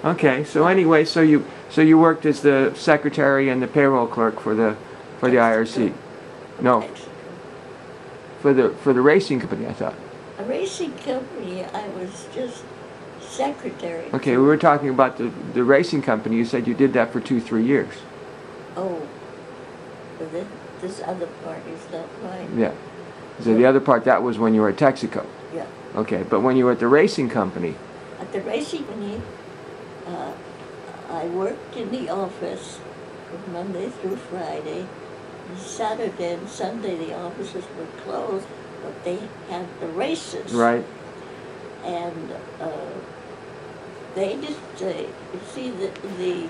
Okay, so anyway, so you worked as the secretary and the payroll clerk for the IRC. No, for the racing company, I thought. A racing company, I was just secretary. Okay, we were talking about the racing company. You said you did that for 2-3 years. Oh, but then this other part is not right. Yeah. So the other part, that was when you were at Texaco. Yeah. Okay, but when you were at the racing company. At the racing company, I worked in the office from Monday through Friday. And Saturday and Sunday the offices were closed, but they had the races. Right. And they just, you see, the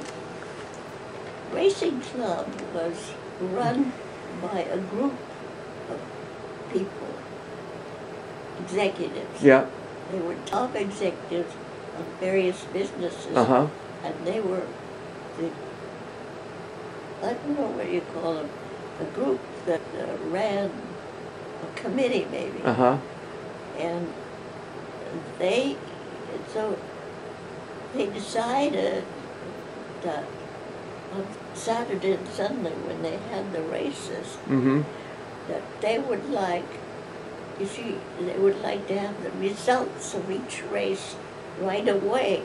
racing club was run by a group of people, executives. Yeah. They were top executives of various businesses. Uh-huh. And they were the, I don't know what you call them, a group that ran a committee maybe. Uh-huh. And so they decided that on Saturday and Sunday when they had the races, Mm-hmm. that they would like, you see, they would like to have the results of each race right away.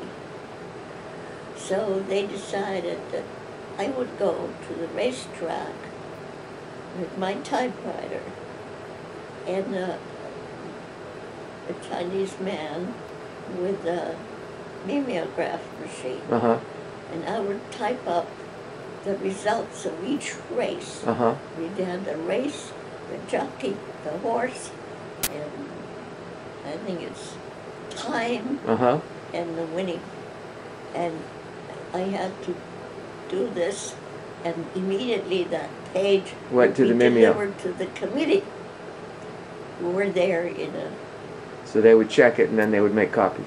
So they decided that I would go to the racetrack with my typewriter and a Chinese man with a mimeograph machine. Uh-huh. And I would type up the results of each race. Uh-huh. We had the race, the jockey, the horse, and I think it's time, Uh-huh. and the winning. And I had to do this, and immediately that page Went to would the be mimeo. delivered to the committee who were there in a, So they would check it and then they would make copies.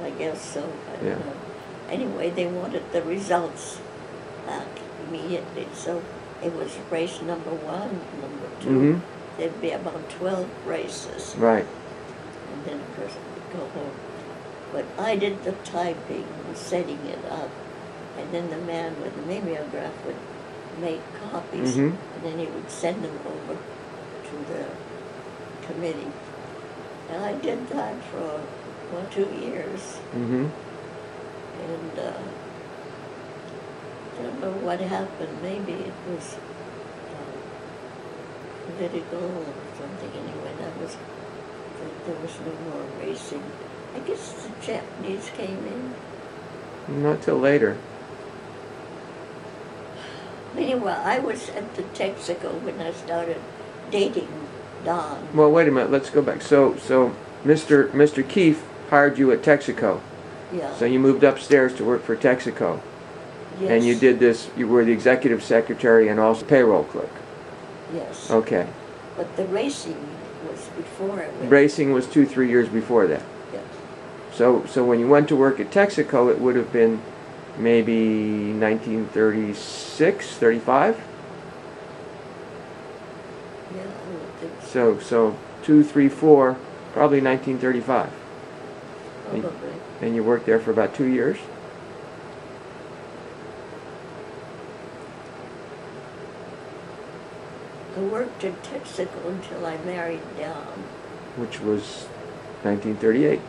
I guess so. I don't Yeah. know. Anyway, they wanted the results back immediately. So it was race number 1, number 2. Mm-hmm. There'd be about 12 races. Right. And then a person would go home. But I did the typing and setting it up. And then the man with the mimeograph would make copies. Mm-hmm. And then he would send them over to the committee. And I did that for 2 years. Mm-hmm. And I don't know what happened. Maybe it was political or something. Anyway, there was no more racing. I guess the Japanese came in. Not till later. Anyway, I was at the Texaco when I started dating Don. Well, wait a minute. Let's go back. So Mr. Keefe hired you at Texaco. Yeah. So you moved upstairs to work for Texaco. Yes. And you did this. You were the executive secretary and also payroll clerk. Yes. Okay. But the racing was before it went. Racing was 2-3 years before that. Yes. So when you went to work at Texaco, it would have been maybe 1936, 35? Yeah, I would think so. So 2, 3, 4, probably 1935. Probably. And you worked there for about 2 years? I worked at Texaco until I married Don. Which was 1938.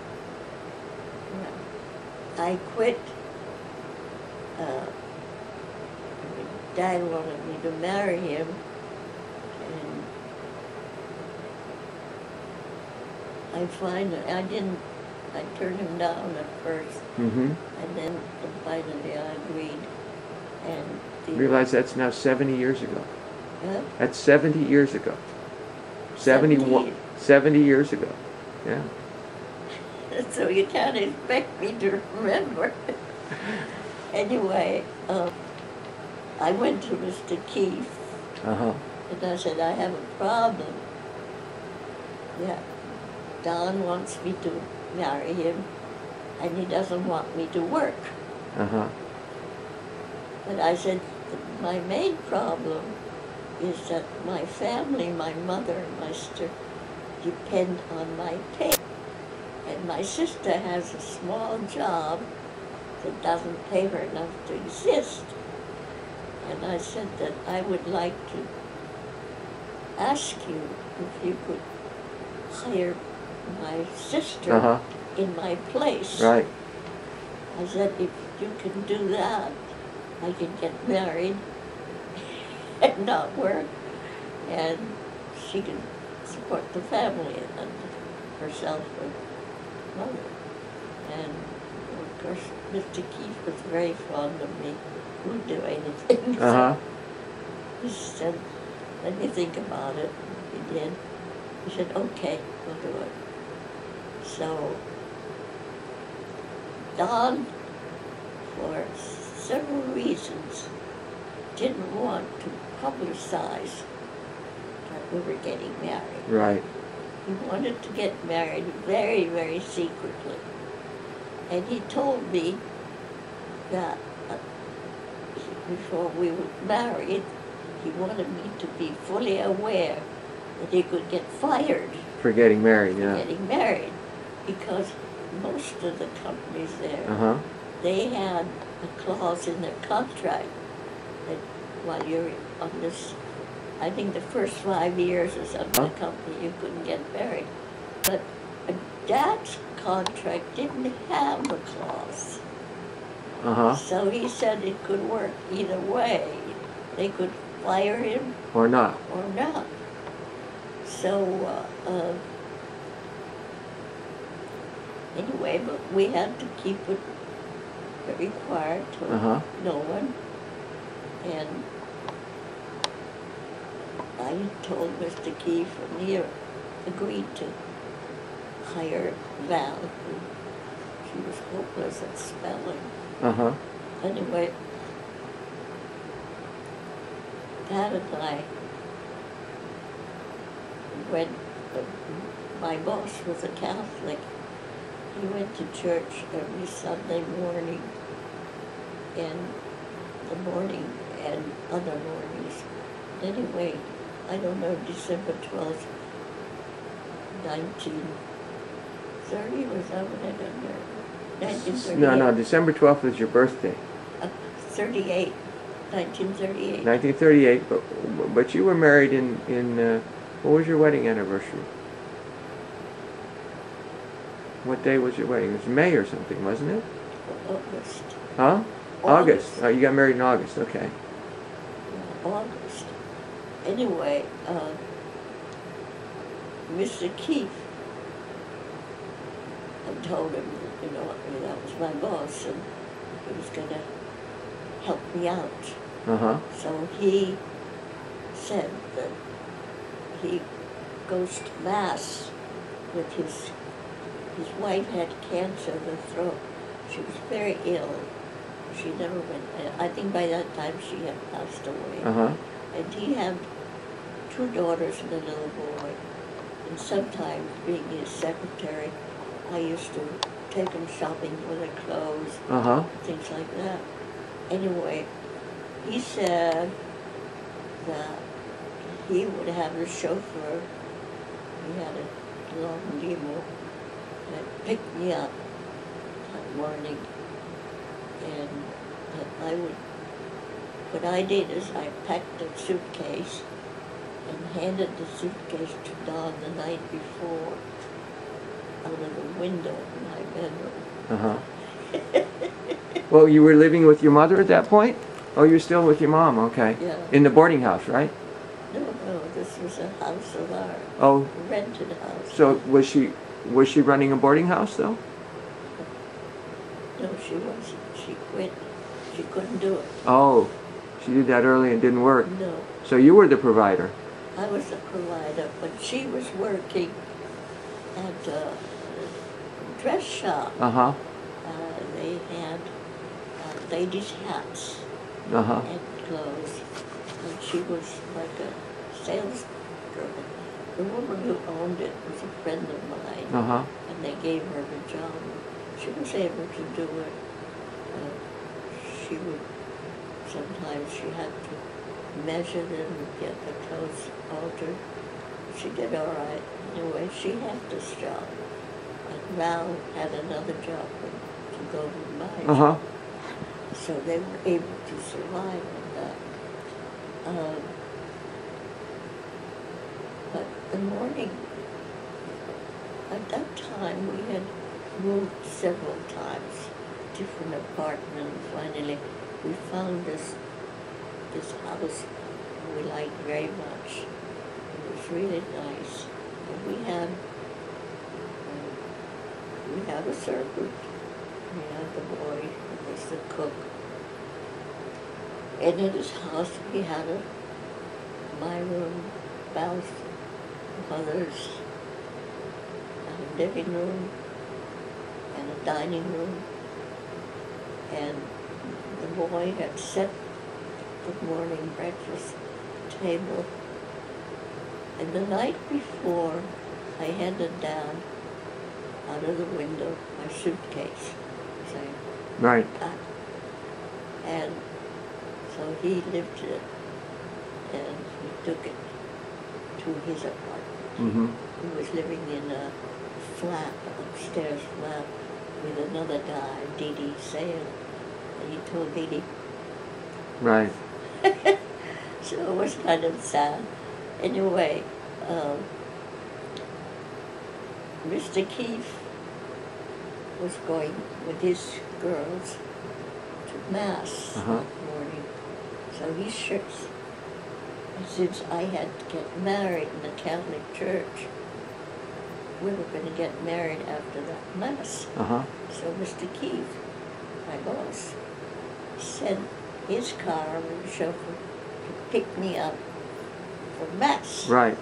Yeah. I quit. Dad wanted me to marry him, and I turned him down at first, Mm-hmm. and then finally I agreed. And Realize that's now 70 years ago. Huh? That's 70 years ago. 70 years ago. Yeah. So you can't expect me to remember. Anyway, I went to Mr. Keefe, Uh-huh. and I said, I have a problem. Yeah, Don wants me to marry him, and he doesn't want me to work. Uh-huh. But I said, my main problem is that my family, my mother and my sister, depend on my pay. And my sister has a small job that doesn't pay her enough to exist. And I said that I would like to ask you if you could hire my sister in my place. Right. I said, if you can do that, I can get married and not work, and she can support the family and herself and mother. And of course, Mr. Keefe was very fond of me. He would do anything. So he said, let me think about it. He did. He said, okay, we'll do it. So Don, for several reasons, didn't want to publicize that we were getting married. Right. He wanted to get married very, very secretly. And he told me that before we were married, he wanted me to be fully aware that he could get fired For getting married, yeah. getting married, because most of the companies there, they had a clause in their contract that while you're on this, I think the first 5 years or something, the company, you couldn't get married. But Dad's contract didn't have a clause. So he said it could work either way. They could fire him Or not. or not. So anyway, but we had to keep it very quiet to no one. And I told Mr. Keefe, and he agreed to hire Val. She was hopeless at spelling. Anyway, Dad and I went, my boss was a Catholic. He went to church every Sunday morning, and the morning and other mornings. Anyway, I don't know, December 12th, 1930, was that when I got married? 1938. No, December 12th was your birthday. 38, 1938. 1938, but you were married in what was your wedding anniversary? What day was your wedding? It was May or something, wasn't it? August. Huh? August. Oh, you got married in August, okay. August. Anyway, Mr. Keefe, I told him that, that was my boss, and he was going to help me out. So he said that he goes to Mass with his wife had cancer of the throat. She was very ill. She never went, I think by that time she had passed away. And he had 2 daughters and a little boy. And sometimes, being his secretary, I used to take him shopping for their clothes, things like that. Anyway, he said that he would have a chauffeur. He had a long limo that picked me up that morning, and that I would, what I did is I packed a suitcase and handed the suitcase to Don the night before out of the window in my bedroom. Well, you were living with your mother at that point? Oh, you're still with your mom, okay. Yeah. In the boarding house, right? No, this was a house of ours. Oh. A rented house. So was she running a boarding house, though? No, she wasn't. She quit. She couldn't do it. Oh, she did that early and didn't work. No. So you were the provider. I was the provider, but she was working at a dress shop. They had ladies' hats and clothes, and she was like a sales girl. The woman who owned it was a friend of mine, and they gave her the job. She was able to do it. She would, sometimes she had to measure them and get the clothes altered. She did all right. Anyway, she had this job. And Val had another job to go to mine. Uh-huh. So they were able to survive on that. But the morning, at that time, we had moved several times, different apartments. Finally, we found this house we liked very much. It was really nice. And we had a servant. We had the boy who was the cook. And in his house we had my room, Val's mother's, a living room, and a dining room. And the boy had set the morning breakfast table. And the night before, I handed down out of the window my suitcase, saying, Right. and so he lifted it and he took it to his apartment. Mm-hmm. He was living in a flat, upstairs flat, with another guy, Dee Sale, and he told Dee. Right. So it was kind of sad. Anyway, Mr. Keefe was going with his girls to Mass that morning. So he shirts. And since I had to get married in the Catholic Church, we were going to get married after that Mass. So Mr. Keefe, my boss, sent his car with the chauffeur to pick me up for Mass. Right.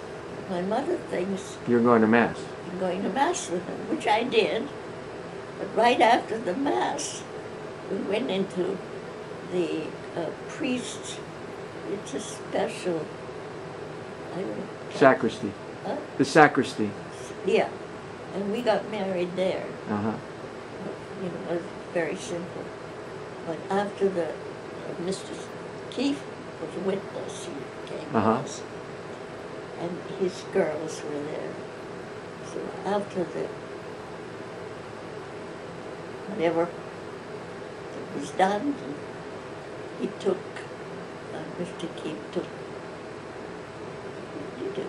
My mother thinks You're going to Mass. I'm going to Mass with him, which I did. But right after the Mass, we went into the priest's, it's a special, I don't know. Sacristy. Huh? The sacristy. Yeah, and we got married there. Uh-huh. You know, it was very simple. But after the Mr. Keefe was with us, he came with us, and his girls were there. So after the whatever it was done, he took Mr. Keefe took. What did he do?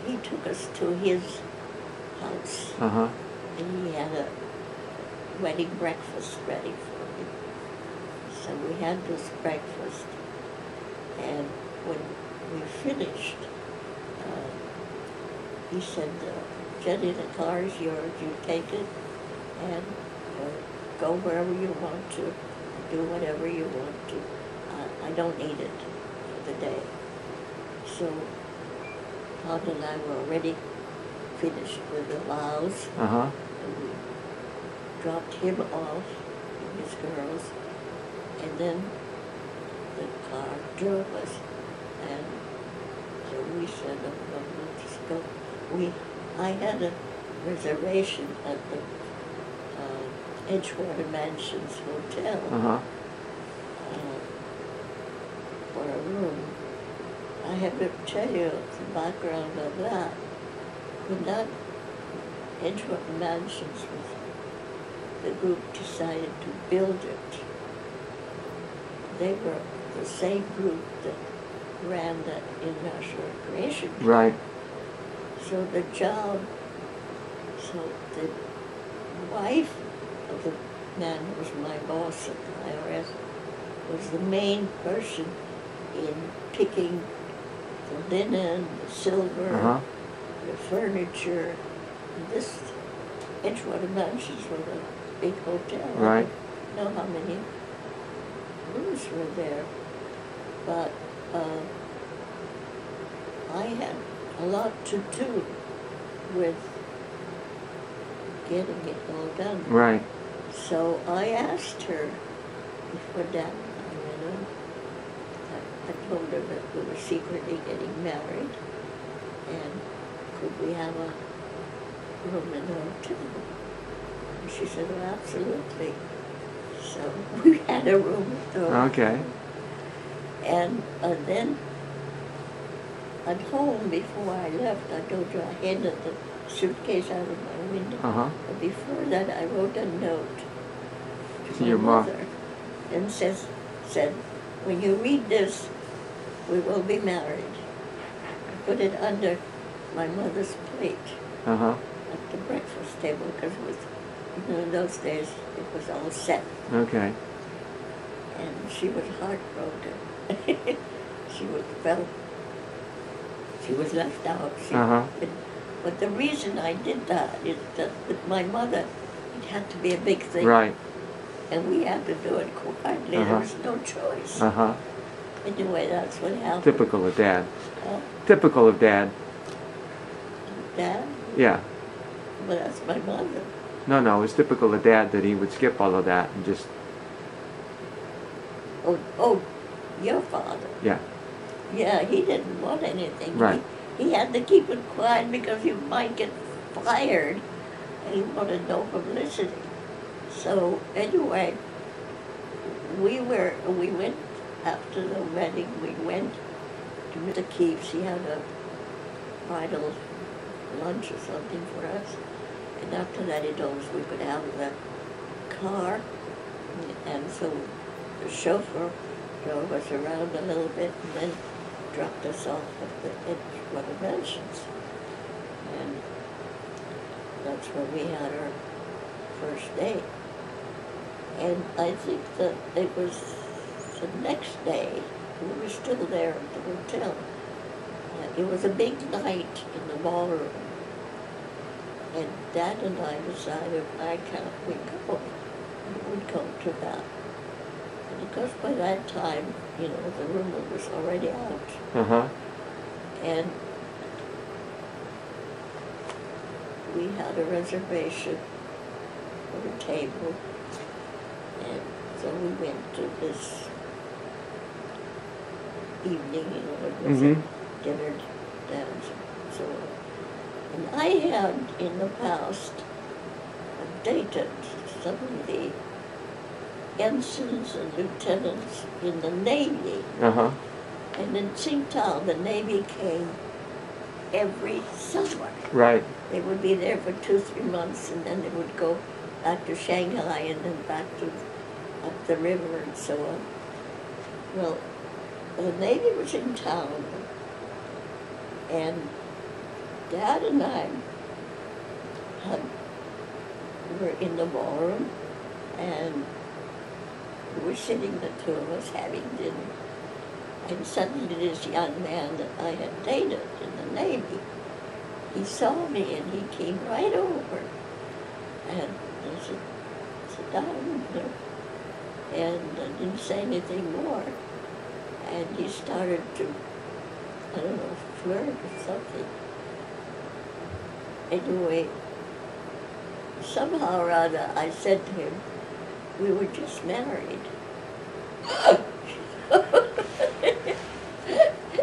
He took us to his house, and he had a wedding breakfast ready for me. So we had this breakfast, and when we finished, he said, Jenny, the car is yours, you take it, and go wherever you want to, do whatever you want to. I don't need it for the day. So Todd and I were already finished with the vows. And we dropped him off with his girls, and then the car drove us, and so we said, oh, no, we'll just go. I had a reservation at the Edgewater Mansions Hotel for a room. I have to tell you the background of that. When that Edgewater Mansions was, the group decided to build it. They were the same group that ran that International Recreation Club. Right. So the job, so the wife of the man who was my boss at the IRS was the main person in picking the linen, the silver, the furniture. And this Edgewater Mansions was a big hotel. Right. I don't know how many rooms were there, but I had a lot to do with getting it all done. Right. So I asked her before that, I told her that we were secretly getting married, and could we have a room in the hotel? And she said, oh, absolutely. So we had a room at the hotel. Okay. And then at home, before I left, I told you I handed suitcase out of my window. Uh-huh. But before that, I wrote a note to my your mom. mother and said, when you read this, we will be married. I put it under my mother's plate Uh-huh. at the breakfast table because it was, in those days, it was all set. Okay. And she was heartbroken. She was left out. Uh-huh. But the reason I did that is that with my mother, it had to be a big thing. Right. And we had to do it quietly. Uh-huh. There was no choice. Uh-huh. Anyway, that's what happened. Typical of Dad. Uh, Typical of Dad. Dad? Yeah. Well, that's my mother. No, it's typical of Dad that he would skip all of that and just, Oh, your father. yeah. Yeah, he didn't want anything. Right. He had to keep it quiet because he might get fired, and he wanted no publicity. So anyway, we went after the wedding. We went to Mr. Keefe's. He had a bridal lunch or something for us, and after that, he told us we could have the car, and so the chauffeur drove us around a little bit, and then dropped us off at the Edgewater Mansions. And that's when we had our first date. And I think that it was the next day, we were still there at the hotel. It was a big night in the ballroom. And Dad and I decided, why can't we go? We would go to that. And because by that time, the rumor was already out. Uh-huh. And we had a reservation for a table. And so we went to this evening, it was a dinner dance and so on. And I had in the past dated some of the ensigns and lieutenants in the Navy. Uh-huh. And in Tsingtao, the Navy came every summer. Right. They would be there for 2-3 months, and then they would go back to Shanghai and then back to up the river and so on. Well, the Navy was in town, and Dad and I were in the ballroom, and we were sitting, the two of us, having dinner. And suddenly this young man that I had dated in the Navy, he saw me and he came right over. And I said, sit down, and I didn't say anything more. And he started to, I don't know, flirt or something. Anyway, somehow or other, I said to him, we were just married.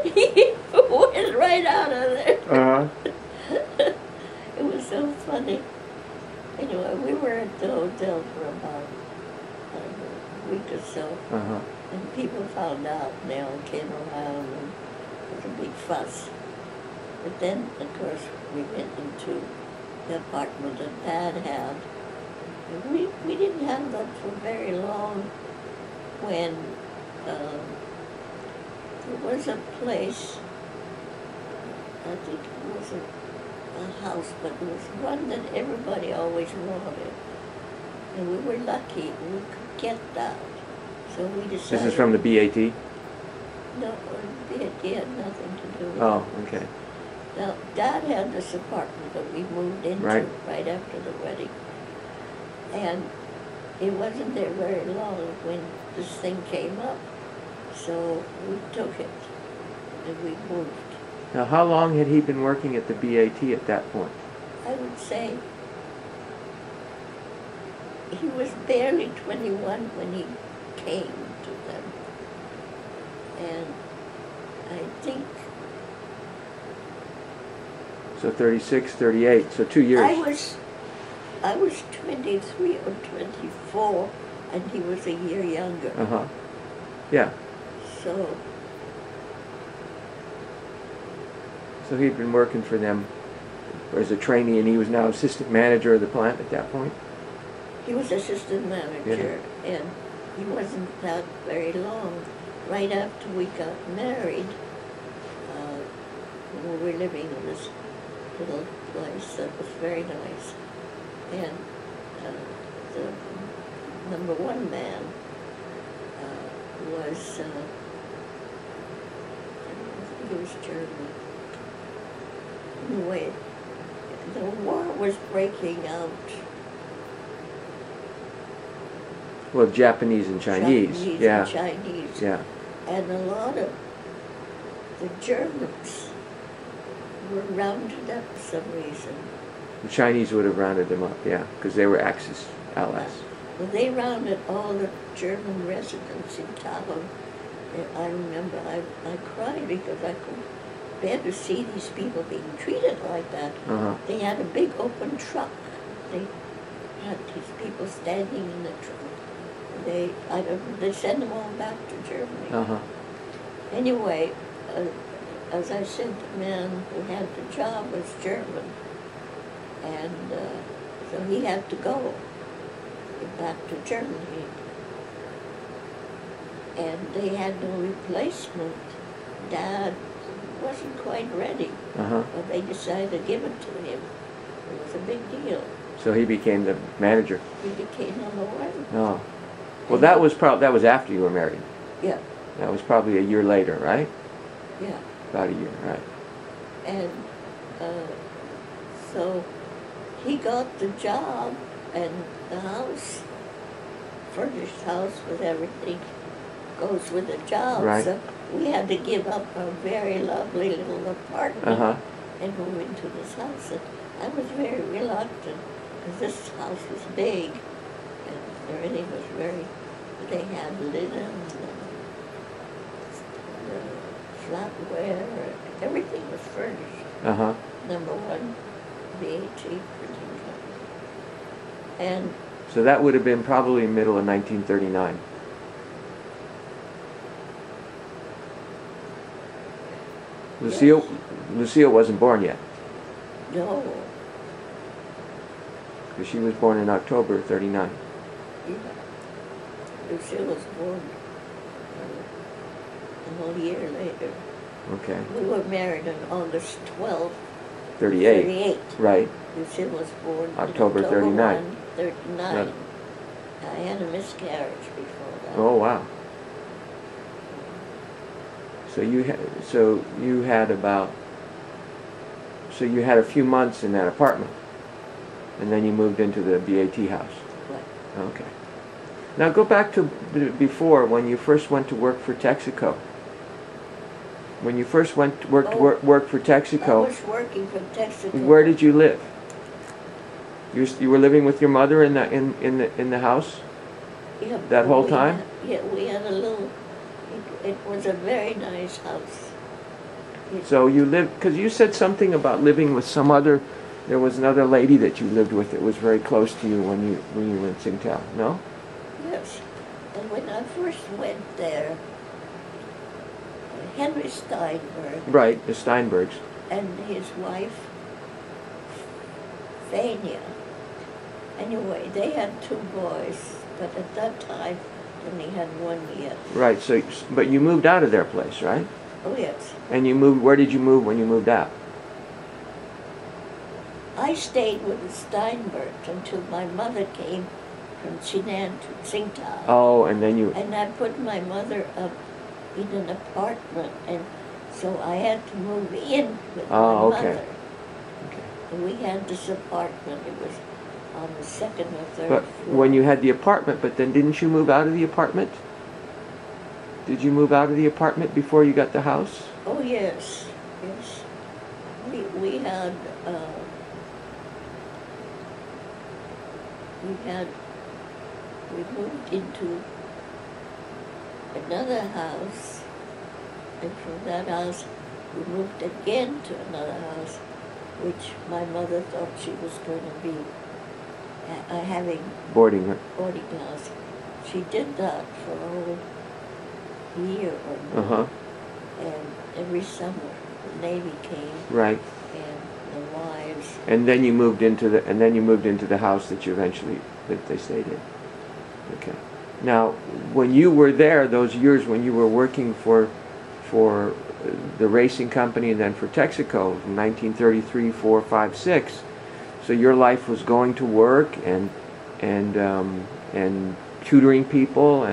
He went right out of there. Uh-huh. It was so funny. Anyway, we were at the hotel for about a week or so. Uh-huh. And people found out, and they all came around, and it was a big fuss. But then, of course, we went into the apartment that Dad had. And we didn't have that for very long when there was a place, I think it was a house, but it was one that everybody always wanted. And we were lucky we could get that. So we decided... This is from the BAT? No, it had nothing to do with Oh, it. okay. Now, Dad had this apartment that we moved into right after the wedding. And it wasn't there very long when this thing came up. So we took it and we moved. Now, how long had he been working at the BAT at that point? I would say he was barely 21 when he came to them. And I think... So 36, 38, so 2 years. I was 23 or 24, and he was a year younger. Uh-huh. Yeah. So he'd been working for them or as a trainee, and he was now assistant manager of the plant at that point? He was assistant manager, and he wasn't out very long. Right after we got married, we were living in this little place that was very nice. And the number one man was, I think he was German. Anyway, the war was breaking out. Well, Japanese and Chinese. Yeah. And Chinese. Yeah. And a lot of the Germans were rounded up for some reason. The Chinese would have rounded them up, yeah, because they were Axis allies. Well, they rounded all the German residents in town. And I remember I cried because I couldn't bear to see these people being treated like that. Uh-huh. They had a big open truck. They had these people standing in the truck. They sent them all back to Germany. Uh-huh. Anyway, as I said, the man who had the job was German, and so he had to go back to Germany. And they had no replacement. Dad wasn't quite ready, but they decided to give it to him. It was a big deal. So he became the manager. He became number one. Oh. Well, that was after you were married. Yeah. That was probably a year later, right? Yeah. About a year, right. And so he got the job, and the house, furnished house with everything, goes with the job. Right. So we had to give up a very lovely little apartment and move into this house. And I was very reluctant because this house was big and everything was very, they had linen and flatware, everything was furnished. Number one, VAT printing company. And so that would have been probably middle of 1939. Lucille wasn't born yet. No. Because she was born in October of 39. Yeah. Lucille was born a whole year later. Okay. We were married on August 12th, 38. Right. Lucille was born October 39. 1, 39. Yeah. I had a miscarriage before that. Oh, wow. So you had a few months in that apartment, and then you moved into the BAT house. Right. Okay. Now go back to before, when you first went to work for Texaco. When you first went to work for Texaco. I was working for Texaco. Where did you live? You were living with your mother in the house. Yeah. That whole time. We had a little. It was a very nice house. So you lived, because you said something about living with some other. There was another lady that you lived with that was very close to you when you were in Tsingtao. No? Yes. And when I first went there, Henry Steinberg. Right, the Steinbergs. And his wife, Fania. Anyway, they had 2 boys, but at that time, only had 1 yet. Right. So, but you moved out of their place, right? Oh yes. And you moved. Where did you move when you moved out? I stayed with the Steinbergs until my mother came from Jinan to Tsingtao. Oh, and then you. And I put my mother up in an apartment, and so I had to move in with my mother. Okay. And we had this apartment. It was on the 2nd or 3rd But floor. when you had the apartment, but then didn't you move out of the apartment? Did you move out of the apartment before you got the house? Oh yes, yes. We moved into another house, and from that house we moved again to another house, which my mother thought she was going to be having boarding house. She did that for a whole year or more. And every summer the Navy came. Right. And the wives. And then you moved into the house that they stayed in. Okay. Now, when you were there, those years when you were working for the racing company and then for Texaco from 1933, 4, 5, 6, so your life was going to work and tutoring people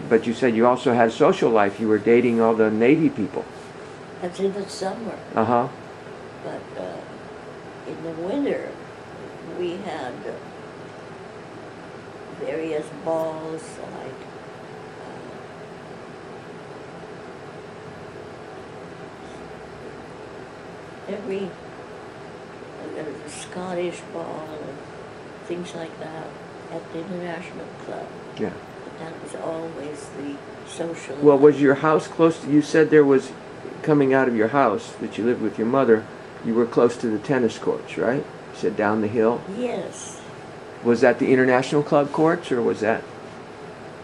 but you said you also had a social life. You were dating all the Navy people. That's in the summer. Uh-huh. But in the winter, we had various balls like there was a Scottish ball and things like that at the International Club. Yeah. But that was always the social. Well, was your house close to, you said there was, coming out of your house that you lived with your mother, you were close to the tennis courts, right? You said down the hill? Yes. Was that the International Club courts, or was that?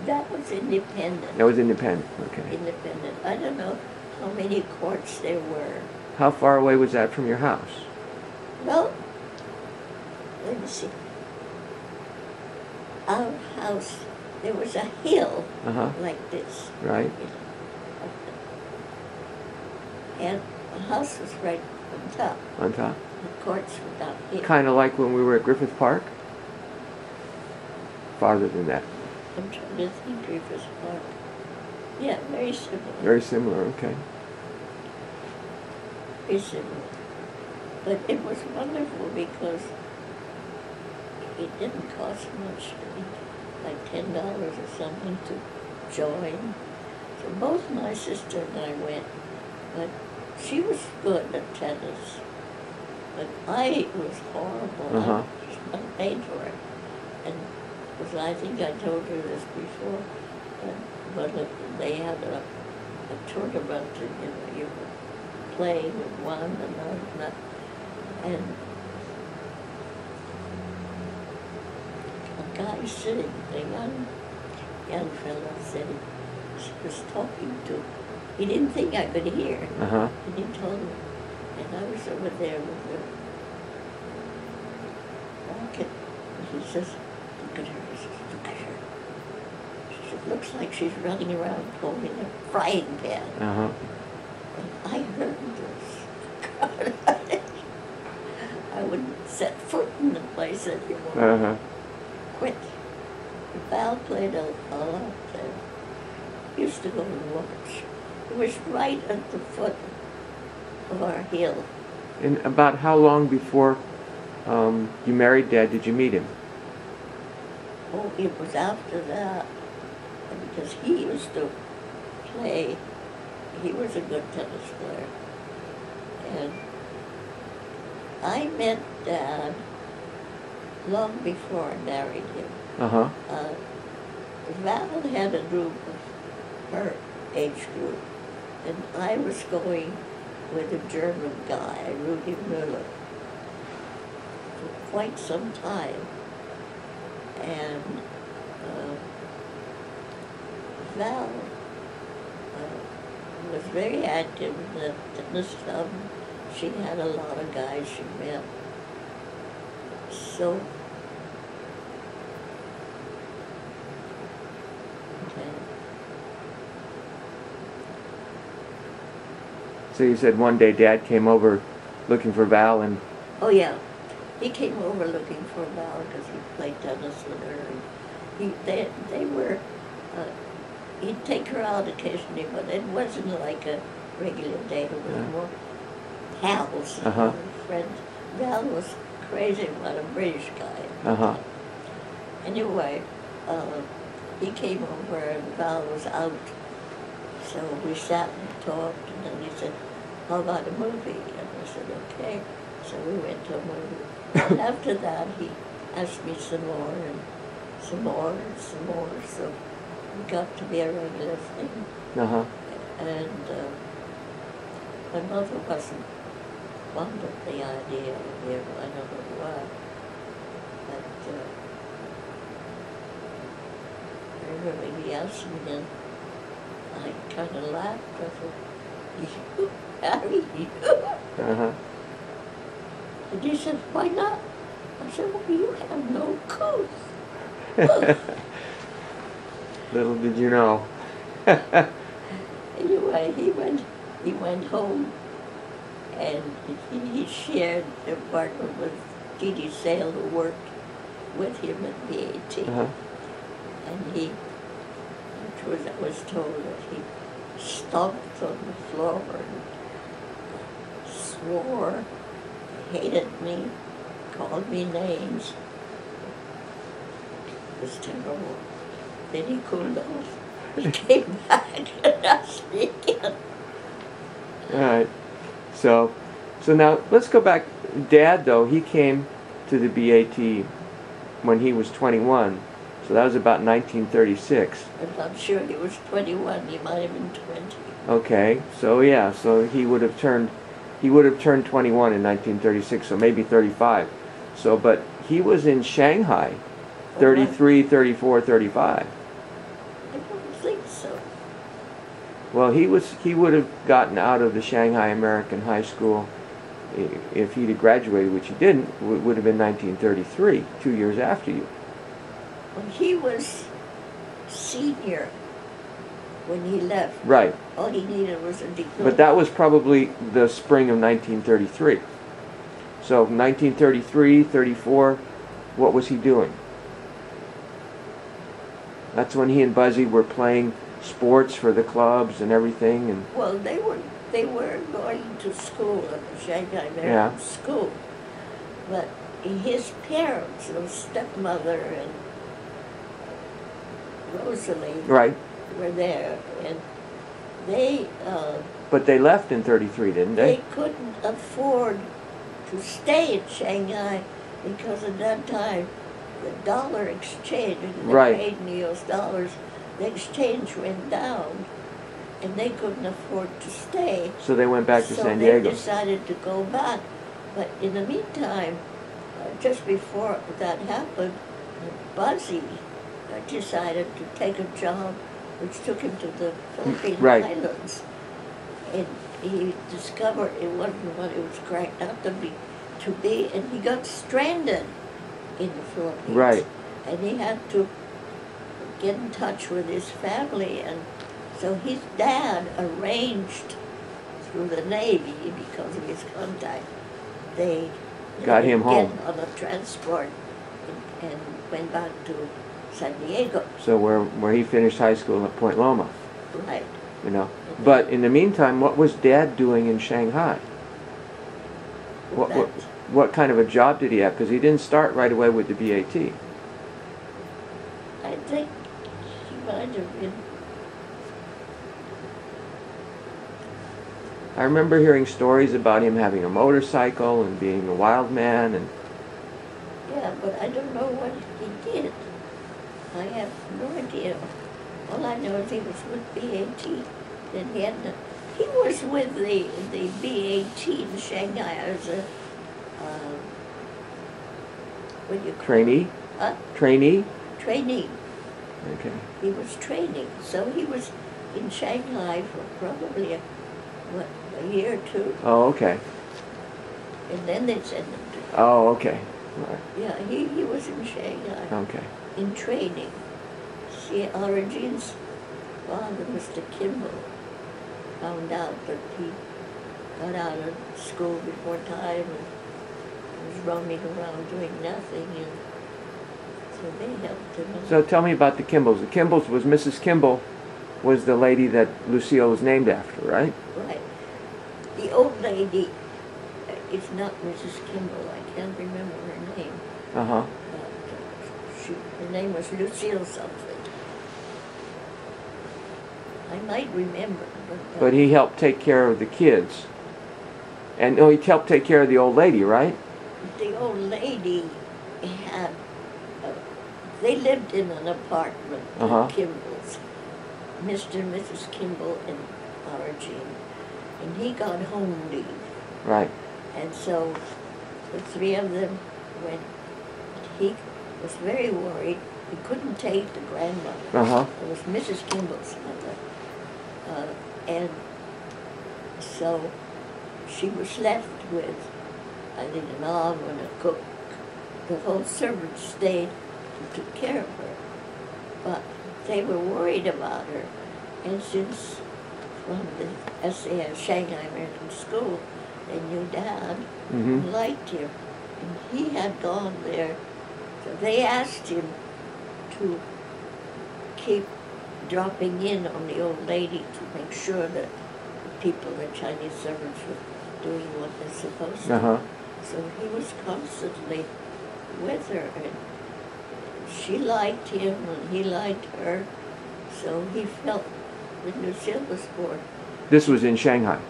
That was independent. That was independent, okay. Independent. I don't know how many courts there were. How far away was that from your house? Well, let me see. Our house, there was a hill like this. Right. And the house was right on top. On top? The courts were down here. Kind of like when we were at Griffith Park? Farther than that. I'm trying to think Griffith Park. Yeah, very similar. Very similar, okay. Very similar. But it was wonderful because it didn't cost much, like $10 or something to join. So both my sister and I went, but she was good at tennis. But I was horrible. I was made for it. And because I think I told her this before, but they had a tournament, and you were playing with one and and a guy sitting, a young fellow sitting, she was talking to. He didn't think I could hear. And he told me, and I was over there with her walking, and he says, look at her. He says, look at her. She said, looks like she's running around holding a frying pan. And I heard this. I wouldn't set foot in the place anymore. Quit. Val played a lot there. Used to go and watch. It was right at the foot of our hill. And about how long before you married Dad did you meet him? Oh, it was after that, because he used to play. He was a good tennis player. And I met Dad long before I married him. Val had a group of her age group, and I was going with a German guy, Rudy Müller, for quite some time. And Val was very active in the tennis club. She had a lot of guys she met. So, So you said one day Dad came over looking for Val and... Oh yeah, he came over looking for Val because he played tennis with her. And they were, he'd take her out occasionally, but it wasn't like a regular date. It was more pals, friends. Val was crazy about a British guy. Anyway, he came over and Val was out. So we sat and talked, and then he said, how about a movie? And I said, okay. So we went to a movie. And after that, he asked me some more, and some more, and some more. So it got to be a regular thing. And my mother wasn't fond of the idea of him. I don't know why. But I remember he asked me, and I kind of laughed. I said, you, Harry, you. And he said, why not? I said, well, you have no couth. Little did you know. Anyway, he went home, and he shared the apartment with Dee Dee Sale, who worked with him at BAT. And I was told that he stomped on the floor and swore, hated me, called me names. It was terrible. Then he cooled off. He came back and asked me again. All right. So now let's go back. Dad, though, he came to the BAT when he was 21. So that was about 1936. I'm not sure he was 21. He might have been 20. Okay. So yeah. So he would have turned 21 in 1936. So maybe 35. So but he was in Shanghai, 33, 34, 35. I don't think so. Well, he would have gotten out of the Shanghai American High School if he'd have graduated, which he didn't. Would have been 1933, 2 years after you. Well, he was senior when he left. Right. All he needed was a degree. But that was probably the spring of 1933. So 1933, 34, what was he doing? That's when he and Buzzy were playing sports for the clubs and everything. And well, they were going to school at the Shanghai American School, but his parents, his stepmother and Rosalie, were there, and they. But they left in 33, didn't they? They couldn't afford to stay in Shanghai because at that time the dollar exchange, they paid in US dollars, the exchange went down, and they couldn't afford to stay. So they went back to San Diego. So they decided to go back. But in the meantime, just before that happened, Buzzy decided to take a job which took him to the Philippine Islands. And he discovered it wasn't what it was cracked out to be, and he got stranded in the Philippines. Right. And he had to get in touch with his family, and so his dad arranged through the Navy, because of his contact, they got him home on a transport and went back to San Diego. So where he finished high school at Point Loma. Right. You know. But in the meantime, what was Dad doing in Shanghai? What kind of a job did he have? Because he didn't start right away with the BAT. I think he might have been. I remember hearing stories about him having a motorcycle and being a wild man and. Yeah, but I don't know what he did. I have no idea. All I know is he was with BAT. Then he was with the BAT in Shanghai as a what do you call trainee? Huh? Trainee? Trainee. Okay. He was training, so he was in Shanghai for probably a year or two. Oh, okay. And then they sent him to. Oh, okay. Right. Yeah, he was in Shanghai. Okay. In training. See, Arajean's father, Mr. Kimball, found out that he got out of school before time and was roaming around doing nothing, and so they helped him. So tell me about the Kimballs. The Kimballs was Mrs. Kimball, was the lady that Lucille was named after, right? Right. The old lady is not Mrs. Kimball. I can't remember her name. Uh-huh. Her name was Lucille something. I might remember. But he helped take care of the kids. And he helped take care of the old lady, right? The old lady had, they lived in an apartment, the Kimballs, Mr. and Mrs. Kimball and Arajean. And he got home leave. Right. And so the three of them went. He was very worried. He couldn't take the grandmother. It was Mrs. Kimball's mother. And so she was left with I think an oven, a cook. The whole servant stayed and took care of her. But they were worried about her. And since from the SAS, Shanghai American School, they knew Dad and liked him. And he had gone there. So they asked him to keep dropping in on the old lady to make sure that the people, the Chinese servants, were doing what they're supposed to. So he was constantly with her, and she liked him and he liked her. So he felt when Lucille was born. This was in Shanghai,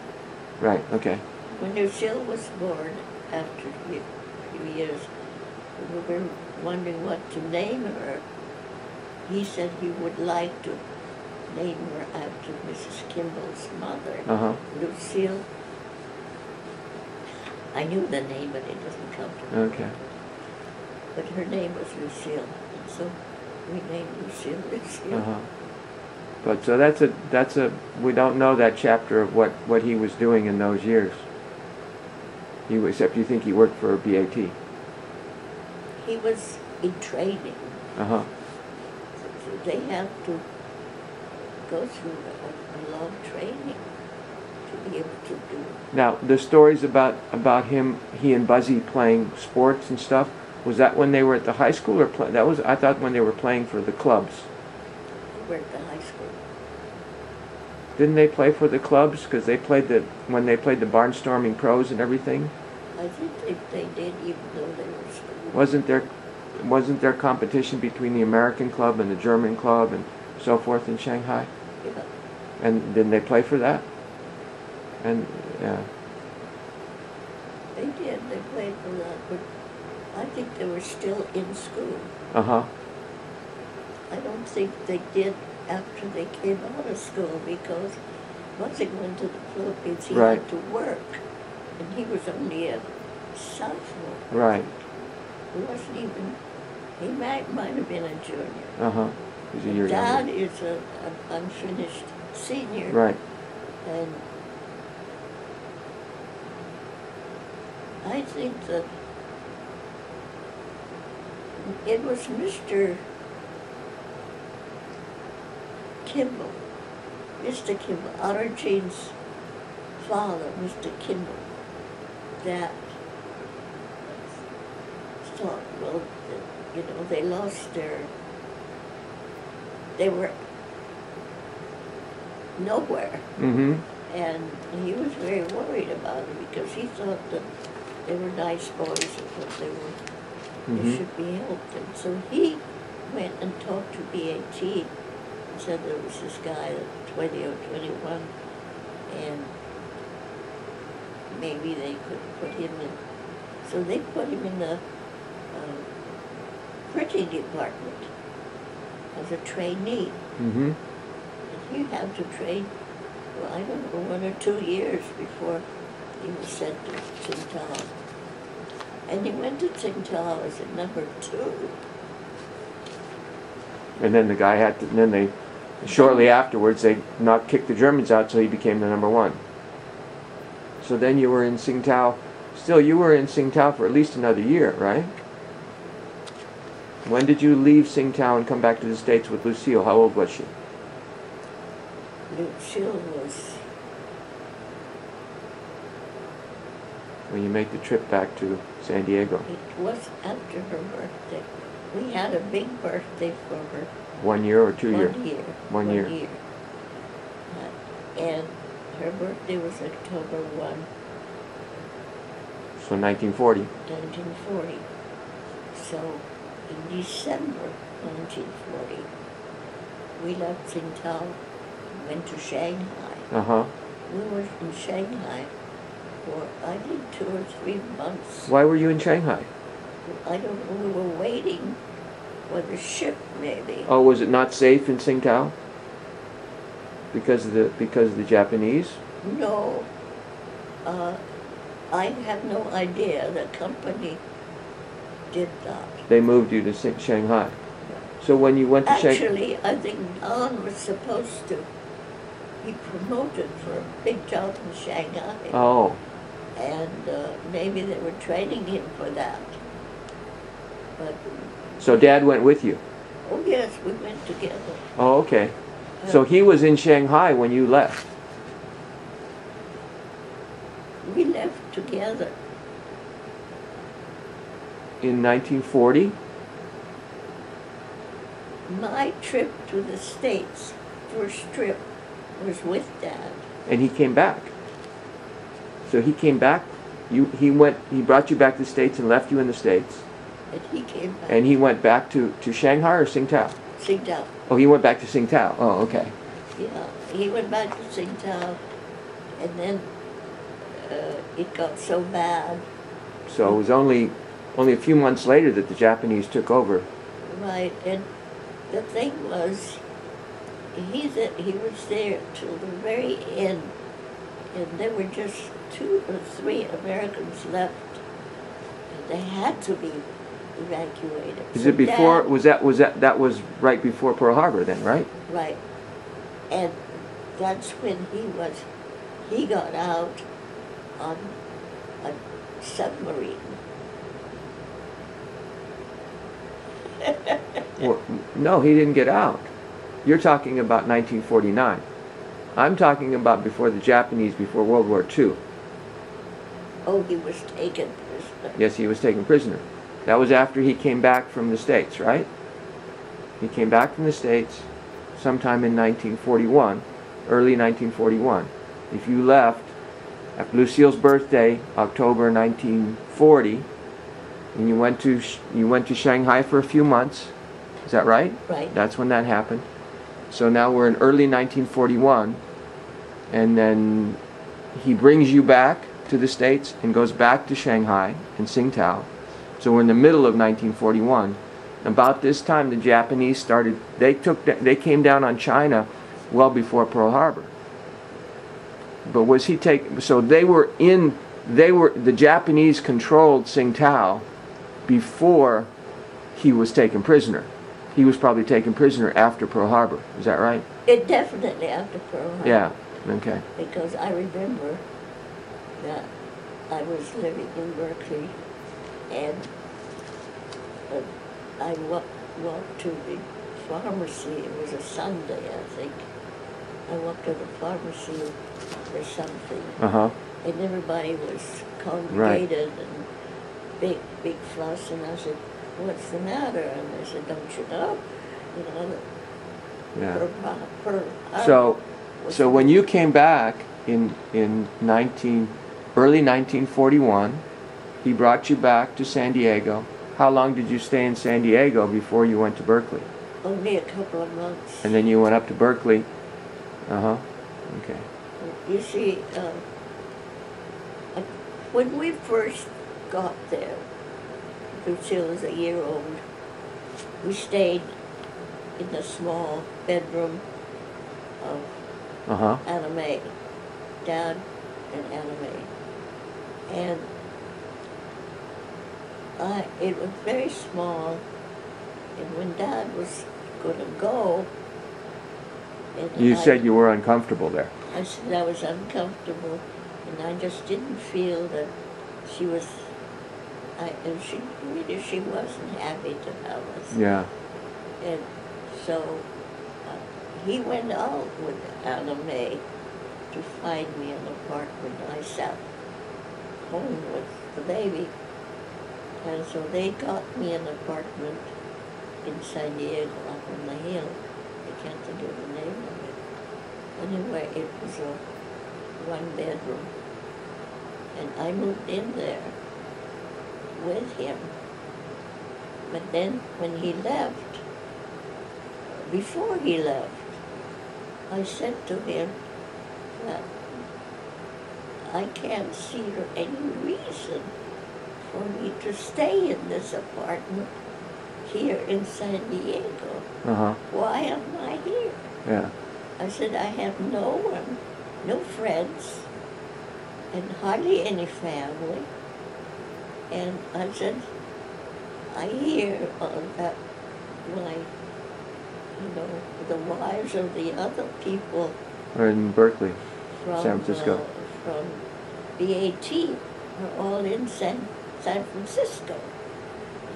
right? Okay. When Lucille was born, after a few years, we were wondering what to name her. He said he would like to name her after Mrs. Kimball's mother, Lucille. I knew the name, but it doesn't come to me. Okay. But her name was Lucille, and so we named Lucille Lucille. But so that's a we don't know that chapter of what he was doing in those years. Except you think he worked for BAT. He was in training. So they have to go through a long training to be able to do. Now, the stories about him, he and Buzzy playing sports and stuff, was that when they were at the high school, or that was, I thought, when they were playing for the clubs? They were at the high school. Didn't they play for the clubs? Because they played when they played the barnstorming pros and everything? I think they did, even though they were school. Wasn't there competition between the American club and the German club and so forth in Shanghai? Yeah. And didn't they play for that? And yeah. They did. They played for that, but I think they were still in school. I don't think they did after they came out of school, because once they went to the Philippines, he had to work, and he was only a sophomore. Right. He wasn't even. He might have been a junior. He's a year Dad younger. is an unfinished senior. Right. And I think that it was Mr. Kimball, Arajean's father, Mr. Kimball, that thought, well, they lost they were nowhere. And he was very worried about it, because he thought that they were nice boys and that they should be helped. And so he went and talked to BAT and said there was this guy at 20 or 21, and maybe they could put him in. So they put him in the printing department as a trainee. And he had to train, well, I don't know, 1 or 2 years before he was sent to Tsingtao. And he went to Tsingtao as a number 2. And then the guy had to, and then they, shortly afterwards, they kicked the Germans out, so he became the number 1. So then you were in Tsingtao. Still, you were in Tsingtao for at least another year, right? When did you leave Tsingtao and come back to the States with Lucille? How old was she? Lucille was... When you make the trip back to San Diego. It was after her birthday. We had a big birthday for her. 1 year or 2 years? 1 year. 1 year. And her birthday was October 1. So 1940. 1940. So in December 1940, we left Tsingtao, went to Shanghai. We were in Shanghai for, I think, 2 or 3 months. Why were you in Shanghai? I don't know, we were waiting for the ship, maybe. Oh, was it not safe in Tsingtao? Because of the Japanese? No. I have no idea. The company did that. They moved you to Shanghai. So when you went to Shanghai... Actually, I think Don was supposed to be promoted for a big job in Shanghai. Oh. and maybe they were training him for that. But So Dad went with you? oh yes, we went together. Oh, okay. So he was in Shanghai when you left? We left together. In 1940? My trip to the States, first trip, was with Dad. And he came back. So he came back. He brought you back to the States and left you in the States. And he came back. And he went back to Shanghai or Tsingtao? Tsingtao. Oh, he went back to Tsingtao. Oh, okay. Yeah, he went back to Tsingtao, and then it got so bad. So it was only a few months later that the Japanese took over. Right, and the thing was, he was there till the very end, and there were just 2 or 3 Americans left, and they had to be evacuated. Is So it before? Dad, That was right before Pearl Harbor, then, right? right, and that's when he got out on a submarine. Well, no, he didn't get out. You're talking about 1949. I'm talking about before the Japanese, before World War II. Oh, he was taken prisoner. Yes, he was taken prisoner. That was after he came back from the States, right? He came back from the States sometime in 1941, early 1941. If you left at Lucille's birthday, October 1940, and you went to Shanghai for a few months, is that right? Right. That's when that happened. So now we're in early 1941, and then he brings you back to the States and goes back to Shanghai and Tsingtao. So we're in the middle of 1941. About this time, the Japanese started. They came down on China well before Pearl Harbor. But was he taken? So the Japanese controlled Tsingtao before he was taken prisoner. He was probably taken prisoner after Pearl Harbor. Is that right? It definitely after Pearl Harbor. Yeah. Okay. Because I remember that I was living in Berkeley, and I walked to the pharmacy. It was a Sunday, I think. I walked to the pharmacy or something, and everybody was congregated and big fuss. And I said, "What's the matter?" And they said, "Don't you know? You know that Yeah. Pearl Harbor So when you came back in early 1941, he brought you back to San Diego. How long did you stay in San Diego before you went to Berkeley? Only a couple of months. And then you went up to Berkeley. Okay. You see, when we first got there, Lucille was a year old, we stayed in the small bedroom of Anna Mae, Dad and Anna Mae. And it was very small, and when Dad was going to go, You said you were uncomfortable there. I said I was uncomfortable, and I just didn't feel that she was, and she wasn't happy to have us. Yeah. And so he went out with Anna Mae to find me an apartment. I sat home with the baby, and so they got me an apartment in San Diego up on the hill. I can't think of the name of it. Anyway, it was a 1-bedroom, and I moved in there with him. But then when he left, before he left, I said to him that I can't see any reason for me to stay in this apartment here in San Diego. Why am I here? Yeah. I said, I have no one, no friends, and hardly any family. And I said, I hear that the wives of the other people Or in Berkeley, from San Francisco. From BAT are all in San Francisco.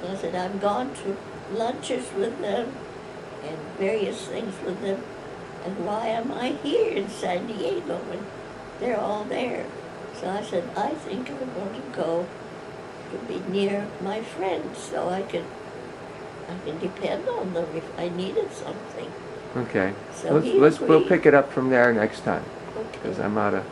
And I said, I've gone to lunches with them and various things with them, and why am I here in San Diego when they're all there? So I said, I think I'm going to go to be near my friends so I can depend on them if I needed something. Okay. So We'll agreed. pick it up from there next time, because Okay. I'm out of